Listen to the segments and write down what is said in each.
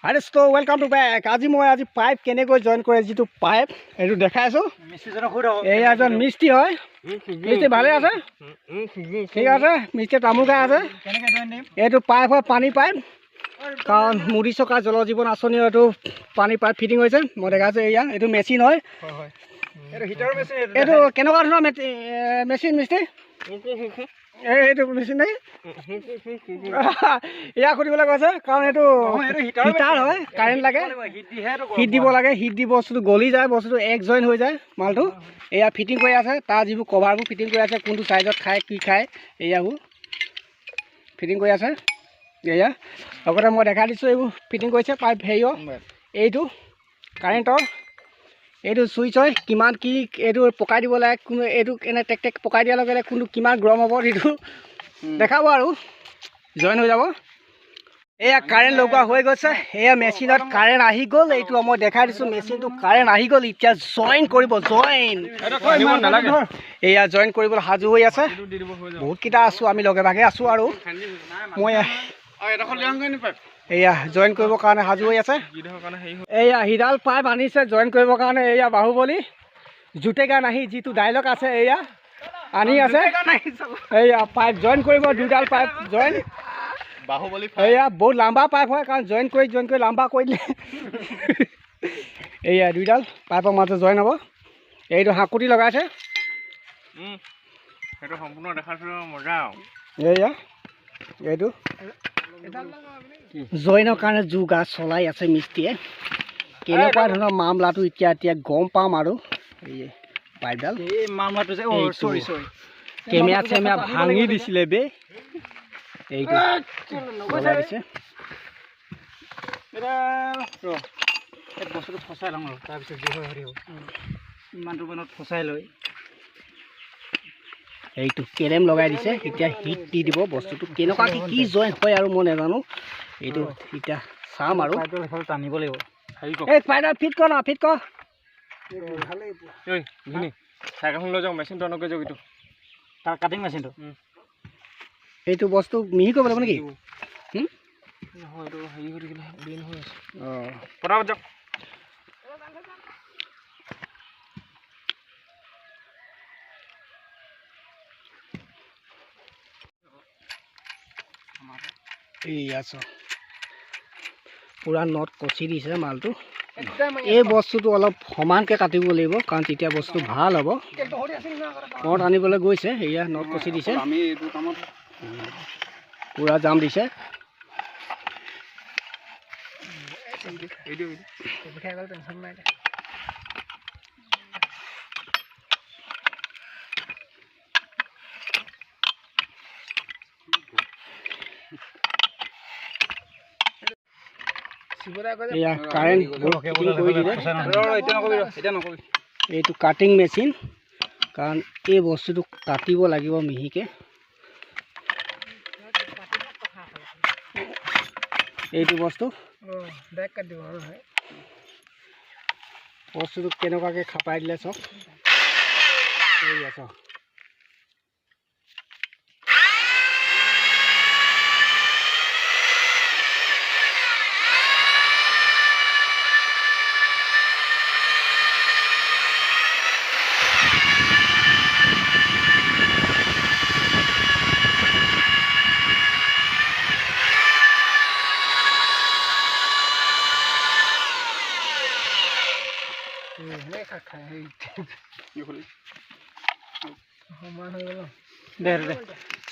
আৰে sto welcome to back আজি pipe কেনেকৈ জয়েন কৰে যেটো পাইপ এটো দেখাই আছো মিস্ত্ৰীজনক খুদ এই আজন মিস্ত্ৰী হয় মিস্ত্ৰী ভালে আছে ঠিক আছে মিস্ত্ৰী তামুল গায় আছে কেনেকৈ জয়েন দিম এটো পাইপ হয় পানী পাইপ কাৰণ মুৰি চকা জল জীৱন আঁচনি এটো পানী পাইপ ফিটিং হৈছে মই দেখাইছো এয়া এটো মেচিন হয় হয় এটো হিটাৰ মেচিন এটো কেনেকুৱা ধৰণৰ মেচিন মিস্ত্ৰী এইটো মেচিন নাই ইয়া খুদিবলৈ কৈছে কাৰণ এইটো হিটাৰ হয় কাৰেণ্ট লাগে হিট দিব লাগে হিট দি বস্তুটো গলি যায় বস্তুটো এক জইন হৈ যায় মালটো এয়া ফিটিং কৰি আছে তাৰ যিবোৰ কভাৰবোৰ ফিটিং কৰি আছে কোনটো সাইজত খায় কি খায় এয়াবোৰ ফিটিং কৰি আছে এয়া লগতে মই দেখা দিছোঁ এইবোৰ ফিটিং কৰিছে পাইপ হেৰিও এইটো কাৰেণ্টৰ এইটো সুইচ হয় কিমান কি এইটো পকাই দিব লাগে কোনো এইটো এনে টেক টেক পকাই দিয়াৰ লগে লগে কোনটো কিমান গৰম হ'ব এইটো দেখাব আৰু জইন হৈ যাব এয়া কাৰেণ্ট লগোৱা হৈ গৈছে এয়া মেচিনত কাৰেণ্ট আহি গ'ল এইটো মই দেখাই দিছোঁ মেচিনটো কাৰেণ্ট আহি গ'ল এতিয়া জইন কৰিব জইন এয়া জইন কৰিবলৈ সাজু হৈ আছে বহুতকেইটা আছোঁ আমি লগে ভাগে আছোঁ আৰু মই এয়া জইন কৰিবৰ কাৰণে সাজু হৈ আছে এয়া হিডাল পাইপ আনিছে জইন কৰিবৰ কাৰণে এয়া বাহুবলী জুটেগা নাহি যিটো ডাইলগ আছে এয়া আনি আছে এয়া পাইপ জইন কৰিব দুডাল পাইপ জইন বাহুবলী এয়া বহুত লম্বা পাইপ হয় কাৰণ জইন কৰি লম্বা কৰি দিলে এয়া দুইডাল পাইপৰ মাজত জইন হ'ব এইটো হাকুটি লগাইছে সেইটো সম্পূৰ্ণ দেখাটো মজা এয়া এইটো জইনৰ কাৰণে যোগা চলাই আছে মিস্ত্ৰীয়ে কেনেকুৱা ধৰণৰ মামলাটো এতিয়া গম পাম আৰু এই পাইপডাল এই মামলাটো যে চৰি কেমেৰা ভাঙি দিছিলে বে এইটো লগাই দিছে এই বস্তুটো ফচাই লওঁ আৰু তাৰপিছত যি হয় হেৰি হ'ব ইমানটো মানত ফচাই লৈ এইটো কেলেম লগাই দিছে এতিয়া হিট দি দিব বস্তুটো কেনেকুৱা কি জইন হয় আৰু মই নাজানো এইটো এতিয়া চাম আৰু টানিব লাগিব এই পাইডাল ফিট কৰ না ফিট কৰ চাইকেলখন লৈ যাওঁ মেচিনটো অনকৈ যাওঁ এইটো তাৰ কাটিং মেচিনটো এইটো বস্তু মিহি কৰিব লাগিব নেকি এইটো হেৰি হৈ থাকিলে বিন হৈ আছে অঁ পটাপট যাওক এইয়া পুৰা নট কচি দিছে মালটো এই বস্তুটো অলপ সমানকৈ কাটিব লাগিব কাৰণ তেতিয়া বস্তু ভাল হ'ব নট আনিবলৈ গৈছে এয়া নট কচি দিছে পুৰা জাম দিছে এইটো কাটিং মেচিন কাৰণ এই বস্তুটো কাটিব লাগিব মিহিকে এইটো বস্তু বস্তুটো কেনেকুৱাকৈ খাপাই দিলে চব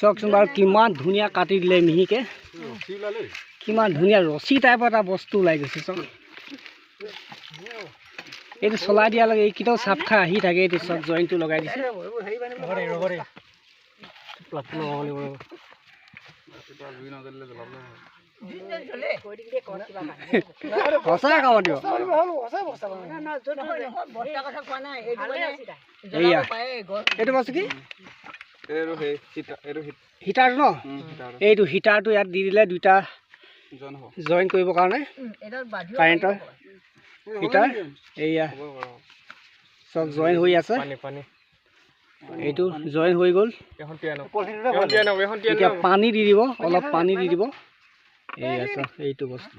চাওকচোন বাৰু কিমান ধুনীয়া কাটি দিলে মিহিকে কিমান ধুনীয়া ৰছী টাইপৰ এটা বস্তু ওলাই গৈছে চব এইটো চলাই দিয়াৰ লগে এইকেইটাও চাপ খাই আহি থাকে এইটো চব জইনটো লগাই দিছে সঁচা কাম দিওঁ এইটো বস্তু কি হিটাৰটো ন এইটো হিটাৰটো ইয়াত দি দিলে দুটা জইন কৰিবৰ কাৰণে কাৰেণ্টৰ হিটাৰ এইয়া চব জইন হৈ আছে এইটো জইন হৈ গ'ল এতিয়া পানী দি দিব অলপ পানী দি দিব এইয়া চাওক এইটো বস্তু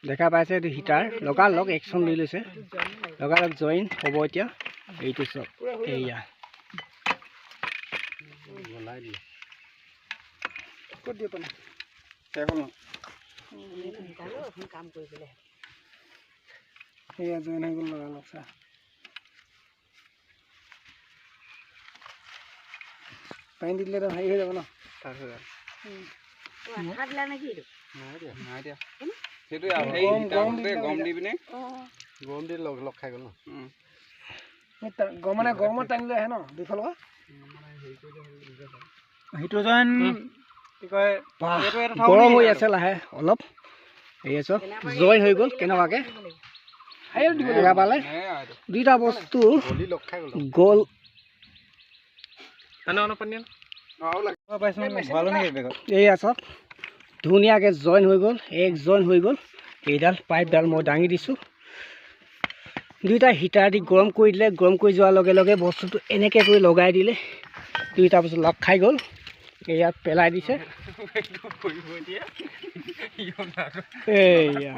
দেখা পাইছে এইটো হিটাৰ লগালগ একশ্যন লৈ লৈছে লগালগ জইন হ'ব এতিয়া এইটো চাওক এইয়া এয়া জইন হৈ গ'ল লগালগ চা পানী দিলেতো হেৰি হৈ যাব ন মানে গৰমত টানি লৈ আহে ন দুইফালৰ পৰা সেইটো যেন কি কয় গৰম হৈ আছে লাহে অলপ এই চাওক জইন হৈ গ'ল কেনেকুৱাকে দেখা পালে দুইটা বস্তু গ'ল এইয়া চাওক ধুনীয়াকৈ জইন হৈ গ'ল এক জইন হৈ গ'ল এইডাল পাইপডাল মই দাঙি দিছোঁ দুইটা হিটাৰ দি গৰম কৰি দিলে গৰম কৰি যোৱাৰ লগে লগে বস্তুটো এনেকৈ কৰি লগাই দিলে দুইটা বস্তু লগ খাই গ'ল ইয়াত পেলাই দিছে এইয়া